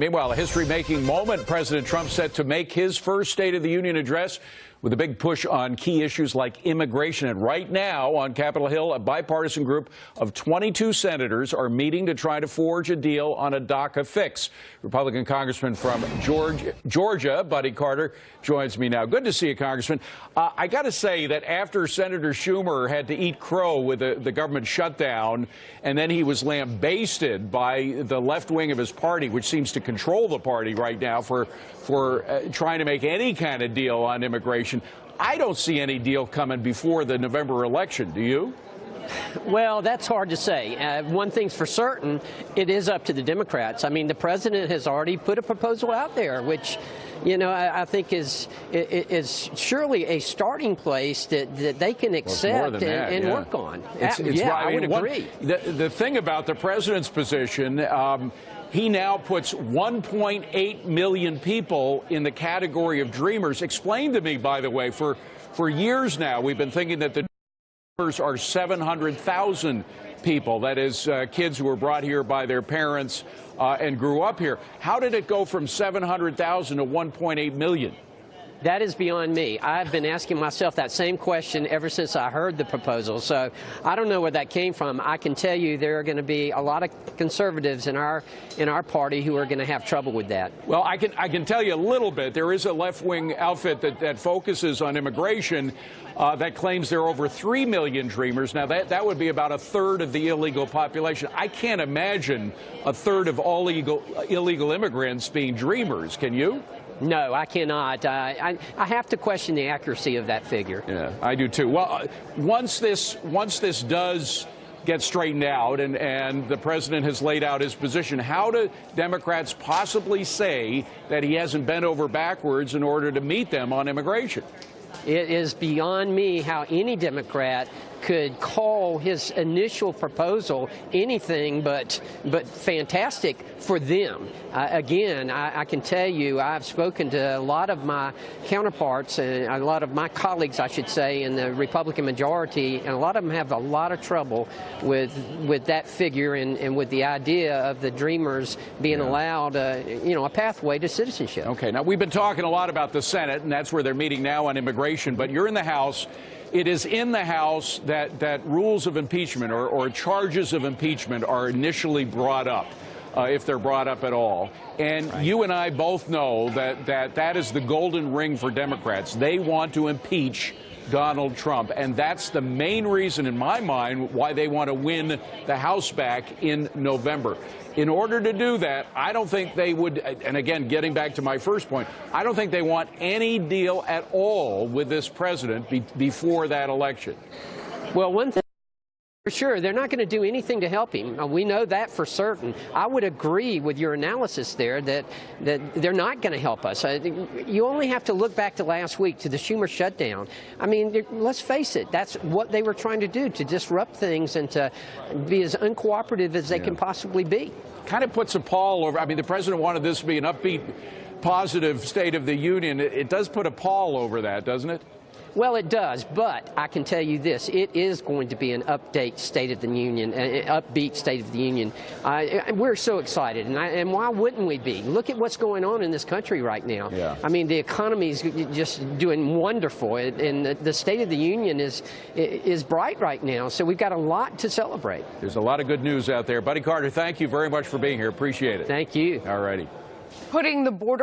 Meanwhile, a history-making moment. President Trump set to make his first State of the Union address with a big push on key issues like immigration. And right now on Capitol Hill, a bipartisan group of 22 senators are meeting to try to forge a deal on a DACA fix. Republican Congressman from Georgia, Buddy Carter, joins me now. Good to see you, Congressman. I got to say that after Senator Schumer had to eat crow with the government shutdown, and then he was lambasted by the left wing of his party, which seems to control the party right now for trying to make any kind of deal on immigration. I don't see any deal coming before the November election. Do you? Well, that's hard to say. One thing's for certain, it is up to the Democrats. I mean, the president has already put a proposal out there, which, you know, I think is surely a starting place that they can accept and work on. I would agree. The thing about the president's position, he now puts 1.8 million people in the category of dreamers. Explain to me, by the way, for years now, we've been thinking that the dreamers are 700,000 people. That is, kids who were brought here by their parents and grew up here. How did it go from 700,000 to 1.8 million? That is beyond me. I've been asking myself that same question ever since I heard the proposal. So I don't know where that came from. I can tell you there are going to be a lot of conservatives in our party who are going to have trouble with that. Well, I can tell you a little bit. There is a left-wing outfit that focuses on immigration that claims there are over 3 million dreamers. Now, that would be about a third of the illegal population. I can't imagine a third of all illegal immigrants being dreamers. Can you? No, I cannot. I have to question the accuracy of that figure. Yeah, I do too. Well, once this does get straightened out and the president has laid out his position, how do Democrats possibly say that he hasn't bent over backwards in order to meet them on immigration? It is beyond me how any Democrat could call his initial proposal anything but fantastic for them. Again, I can tell you I've spoken to a lot of my counterparts and a lot of my colleagues, I should say, in the Republican majority, and a lot of them have a lot of trouble with that figure and with the idea of the dreamers being allowed, a pathway to citizenship. Okay, now we've been talking a lot about the Senate, and that's where they're meeting now on immigration, but you're in the House. It is in the House that rules of impeachment or charges of impeachment are initially brought up, if they're brought up at all. And you and I both know that is the golden ring for Democrats. They want to impeach Donald Trump, and that's the main reason in my mind why they want to win the House back in November. In order to do that, I don't think they would, and again, getting back to my first point, I don't think they want any deal at all with this president before that election. Well, one thing for sure, they're not going to do anything to help him. We know that for certain. I would agree with your analysis there that they're not going to help us. You only have to look back to last week, to the Schumer shutdown. I mean, let's face it, that's what they were trying to do, to disrupt things and to be as uncooperative as they can possibly be. Kind of puts a pall over, I mean, the president wanted this to be an upbeat, positive State of the Union. It does put a pall over that, doesn't it? Well, it does, but I can tell you this, it is going to be an update State of the Union, an upbeat State of the Union. We're so excited, and why wouldn't we be? Look at what's going on in this country right now. Yeah. I mean, the economy is just doing wonderful, and the State of the Union is bright right now, so we've got a lot to celebrate. There's a lot of good news out there. Buddy Carter, thank you very much for being here. Appreciate it. Thank you. All righty. Putting the border